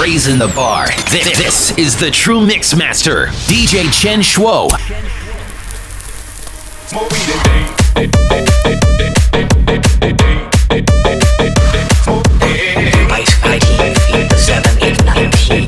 raising the bar. This is the true mix master, DJ Chen Shuo. Ice 19 feet to 7, 8, 19.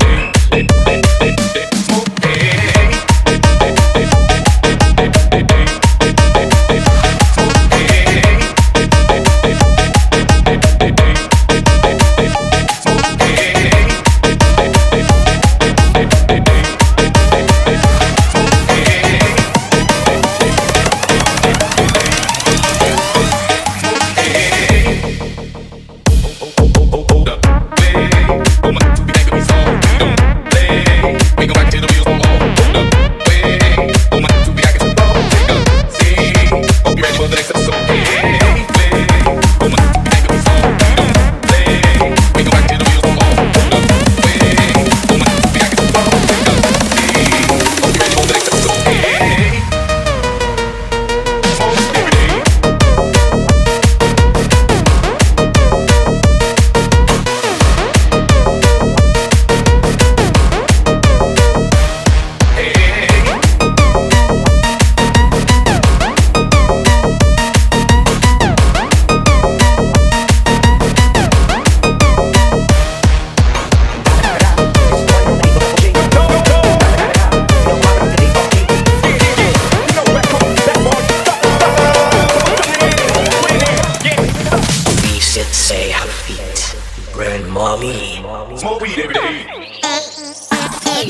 Say her feet, burn Molly. Smoke weed every day.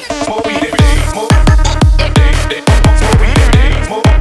Smoke weed every day. Smoke weed every day. Smoke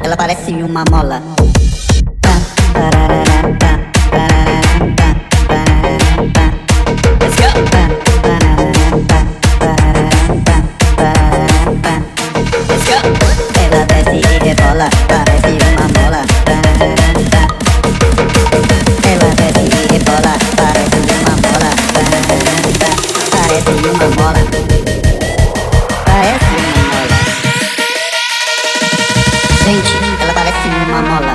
Ela parece uma mola. Let's go. Let's go. Ela desce e rebola, parece uma mola. Ela desce e rebola, parece uma mola. Parece uma mola. Parece uma mola. Gente, ela parece uma mola.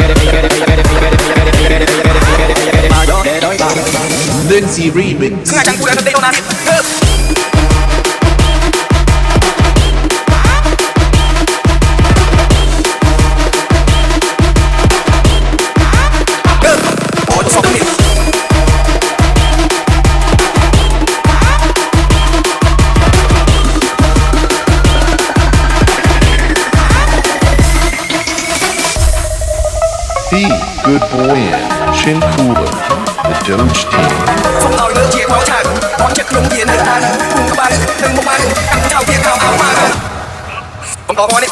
Lindsay Remix. The Good Boy and Shin Cooler, the Doge Team. Không nói lời chia quá chặt, con chất nhung biến được tan, cùng các bạn, đừng một bạn, căng trao tiếng cao áo hoa. Không có con ấy.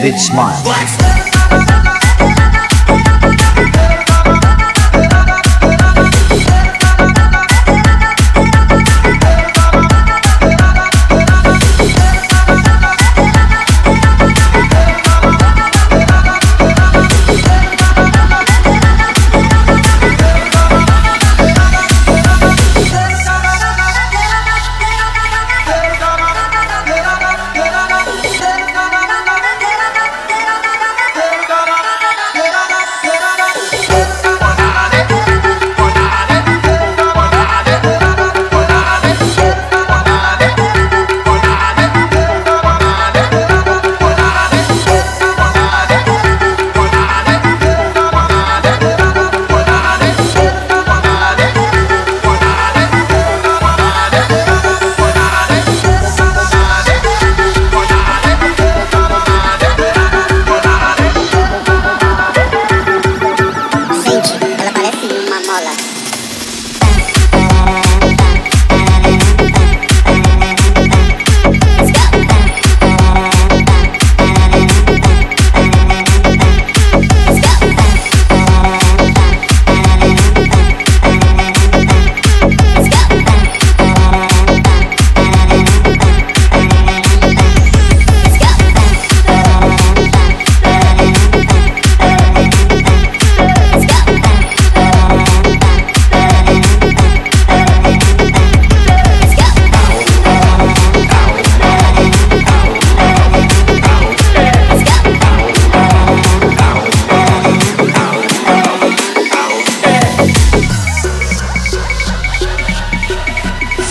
It's smile.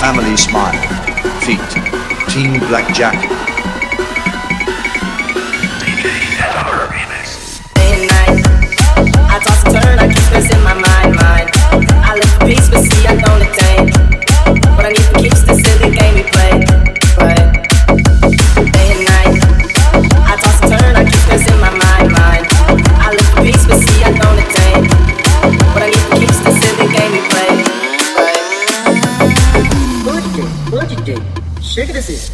Family Smile, feat. Team Black Jacket. Day and night, I toss and turn, I keep this in my mind. I live for peace, but see, I don't attain. What I need to keep the silly game we play. Day and night, I toss and turn, I keep this in my mind. I live for peace, but see, I don't attain. What I need to keep the silly game we play. DJ, Sugar this is.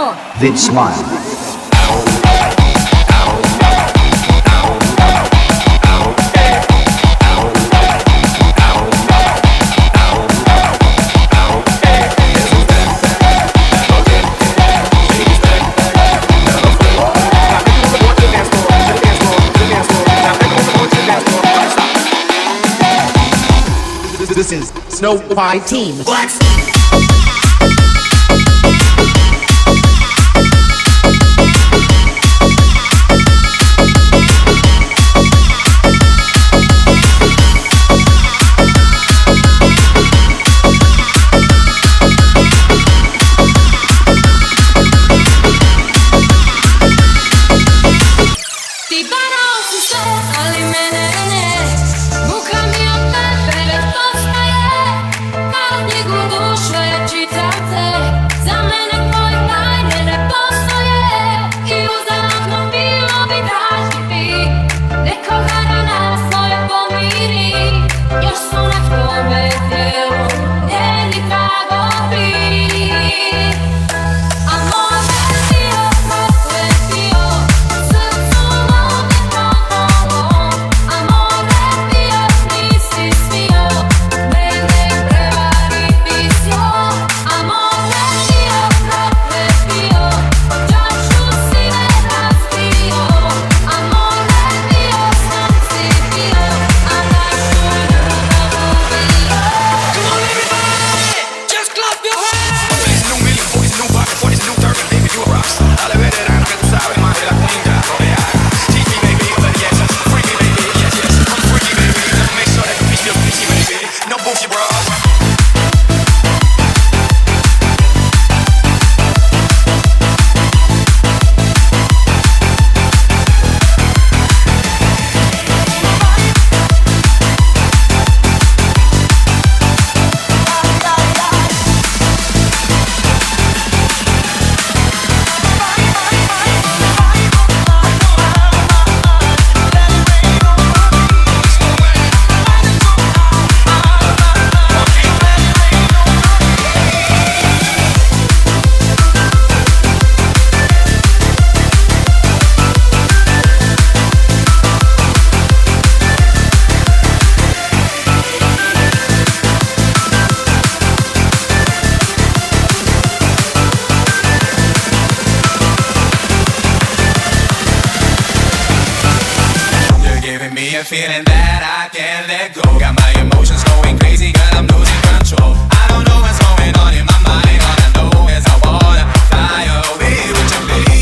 more. Then smile. This is Snow White Team. What? Feeling that I can't let go. Got my emotions going crazy, girl, I'm losing control. I don't know what's going on in my mind. All I know is I wanna fly away with you, baby.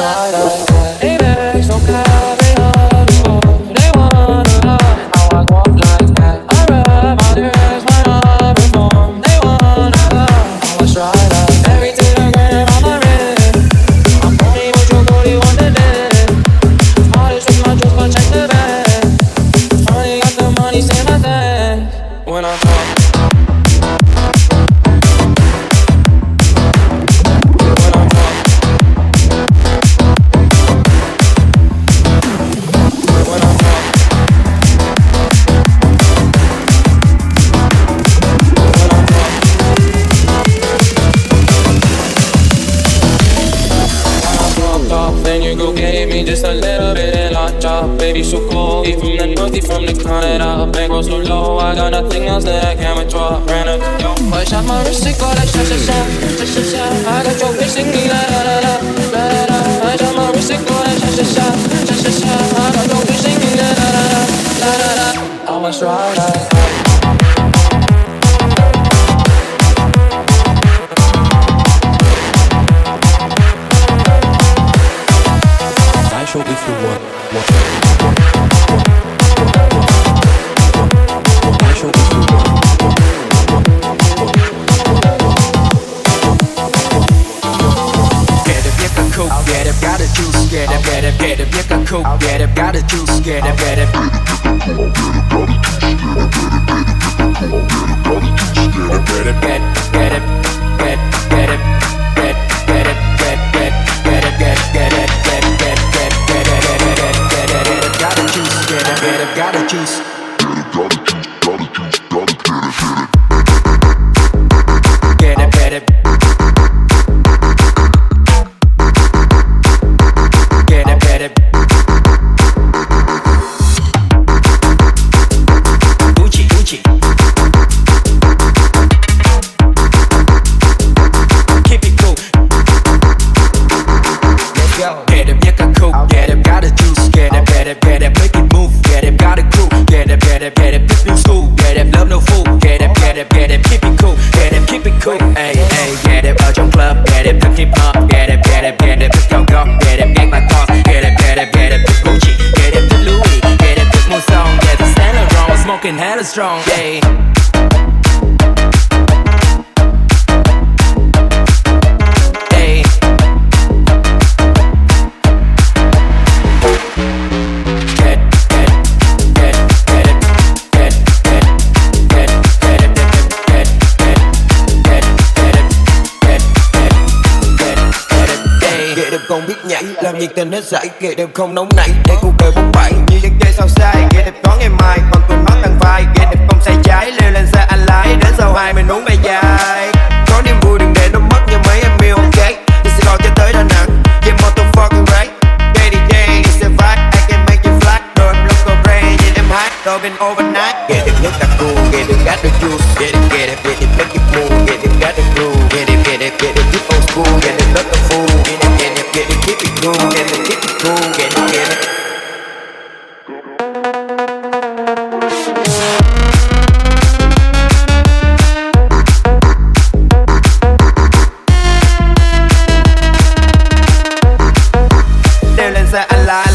try like that. Baby, so carry on before they wanna know how I walk like that. I rub my ears when I perform. They wanna know how I try like that. Every telegram on my wrist, I'm only what you really want to live. Hardest with my juice, but check the bag. Finally got the money, say my thanks when I talk. Just a little bit in lockjaw, baby, so cold. He from the north, he from the Canada. Bankroll so low, I got nothing else that I can withdraw. Ran up, yo, push out my wrist, it go like sha sha sha, sha sha sha. I got your bitch singing la la la la, la la la. Push out my wrist, it go like sha sha sha, sha sha sha. I got your bitch singing la la la la, la la la. I was right. If you want. Get it, get the coke, get it, got the juice, get it, get the coke, get it, got the juice, get it, get it. Get it, get it, get it, get it, get it, get it, get it, get it, get it, get it, get it, get it, got the juice, get it, get it, got the juice. Get it, get it. Get it, get it. Gucci, Gucci. Keep it cool. Let's go. Get it, get it cool. Get it, got the juice. Get it, make it move. Get it, got it cool. Get it, put new school. Get it, love no fool. Get it, keep it cool. Get it, keep it cool. Hey, hey, get it, ở trong club. Get it, hip hop. Get it, put your go. Get it, make my call. Get it, put Gucci. Get it, put Louis. Get it, put more song. Get it, stand around, smoking hella strong. Hey. Còn biết nhảy làm nhiệt tình hết sảy, kệ đẹp không nóng nảy để cuộc đời bóng bẩy như dân chơi sao sai. Kệ đẹp có ngày mai còn tôi nói tăng vai, kệ đẹp không say trái leo lên xe anh lái đến sau hai mình uống bay dài. Có niềm vui đừng để nó mất như mấy em yêu ok. Đi Sài Gòn cho tới Đà Nẵng, yeah motherfucking right. Day to day it's a vibe, I can make you fly. Rồi em look go brain, nhìn em hot, rồi bên overnight. Kệ đẹp nhất là cool, kệ đẹp got the juice. Get it, make it move. Kệ đẹp got the groove. Get it, keep old school. Get it, love the fool. Get it, keep it cool, get it cool, get it. Đeo lên xe anh lái.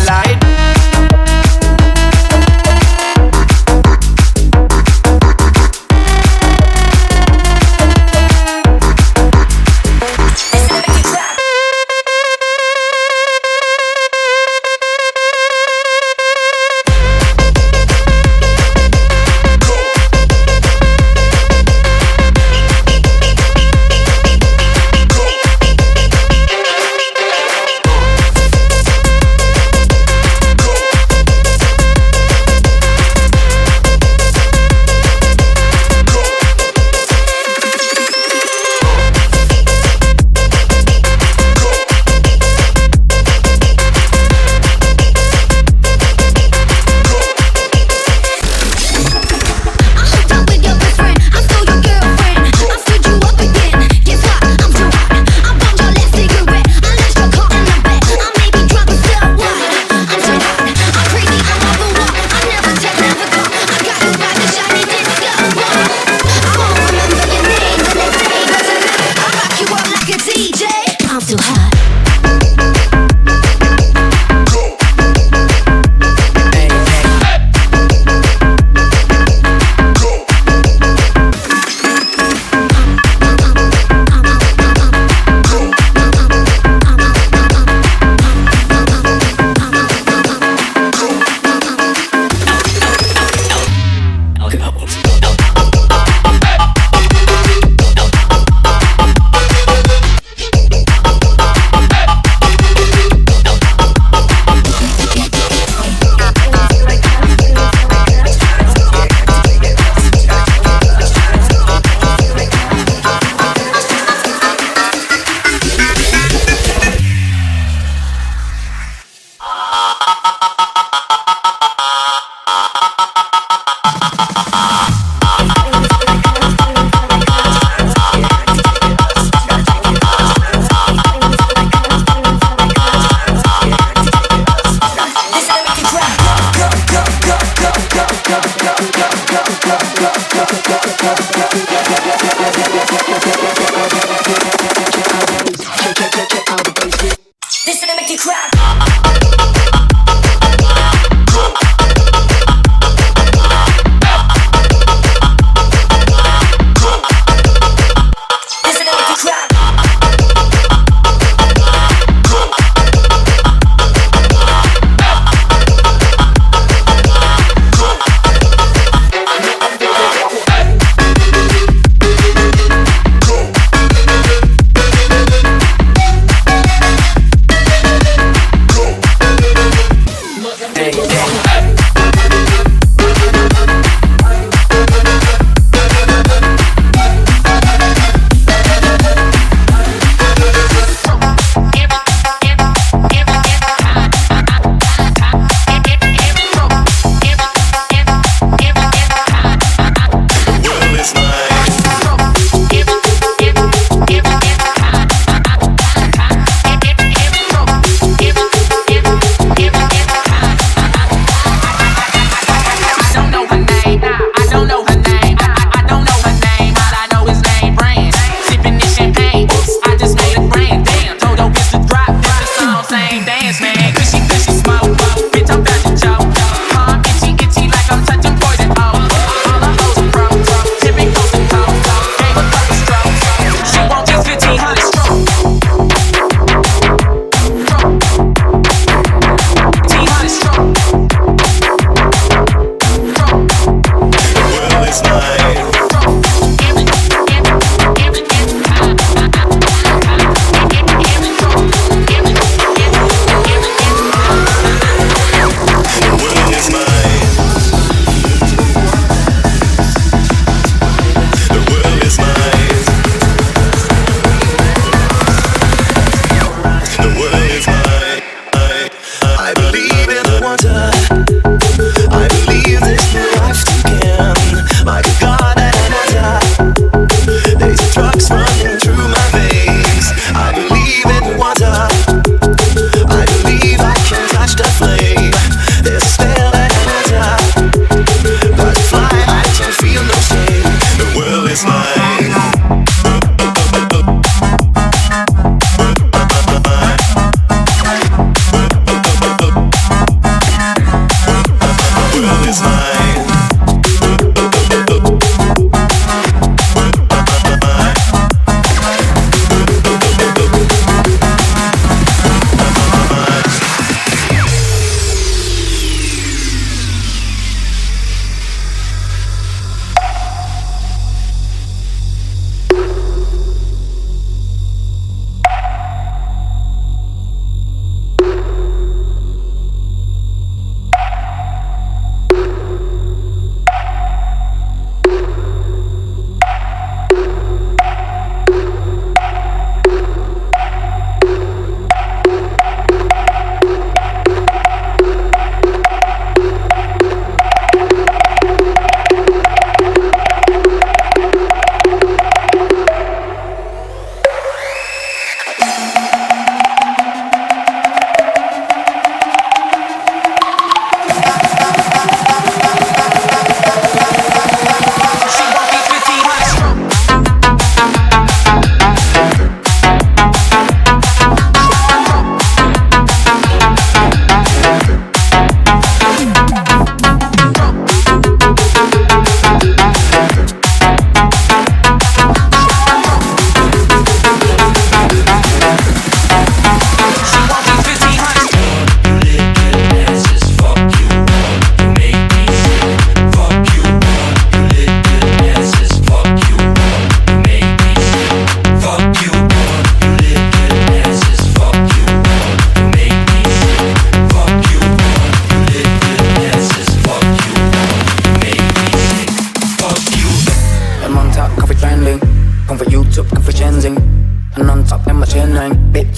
This gonna make you cry.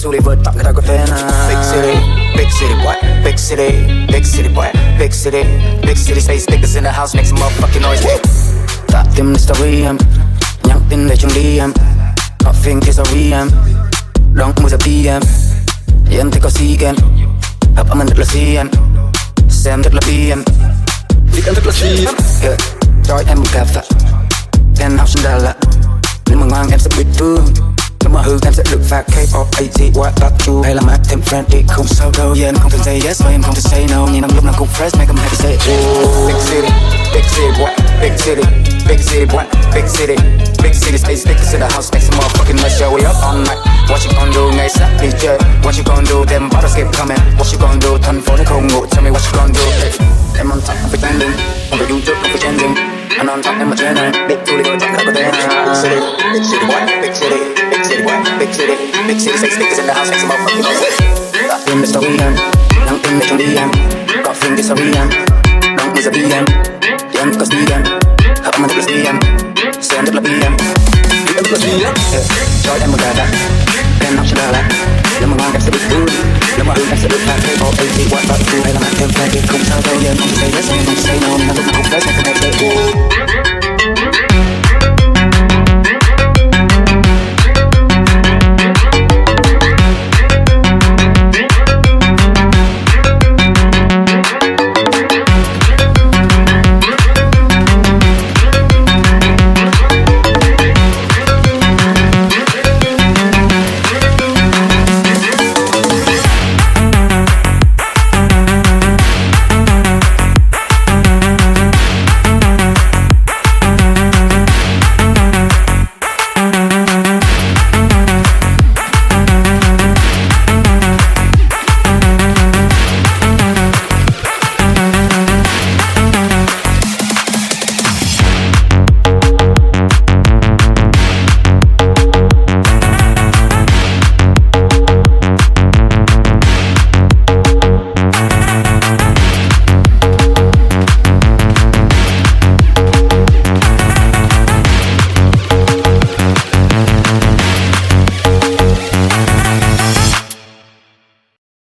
Tuli vượt tặng người ta có phê nè. Big city boy, big city boy, big city say stickers in the house make some motherfucking noise. Tạ tim lên story em, nhắn tin để chung đi em. Họ phiền kia sorry em, đón mua giờ đi em. Em thấy có si em, hợp âm anh rất là si em, xem rất là bi em. Chỉ cần thức là gì cho em một cà phê penthouse trên Đà Lạt. Nếu mà ngoan em sẽ bị thương, nếu mà hư em sẽ được phạt. K-O-A-T, what up you? Hay là mát thêm friendly không sao đâu. Yeah, em không thể say yes, và em không thể say no. Nhìn em lúc nào cũng fresh, make em happy say Big city, big city, what? Big city, big city, what? Big city, big city, stay stickers in the house, make some motherfucking noise, show we up all night. What you gon' do, ngày sáng đi chơi? What you gon' do, them bottles keep coming. What you gon' do, thành phố nó không ngủ, tell me what you gon' do. Em on top, không phải trending, không phải YouTube, không phải trending. Anh on top, em mà trending, big toolie, có chắc đã có tên. Big city, what? Big city, big city, what? Big city, big city, stay stickers in the house, make some motherfucking noise. Đã tìm được story em, nắng tim để trong đi em. Có phim để sorry em, nắng bây giờ đi em. Thì em có speed em, hợp mà thật là speed em. Xem em rất là bi em, em rất là bi em. Cho em một gà đá, em nóc trên Đà Lạt. Nếu mà ngoan em sẽ bị thương, nếu mà hư em sẽ được phạt. K-O-A-T, what up you? Hay là mang thêm fan thì không sao đâu. Yeah, em không thể say yes, em không thể say no. Nên lúc nào cũng fresh, em không thể say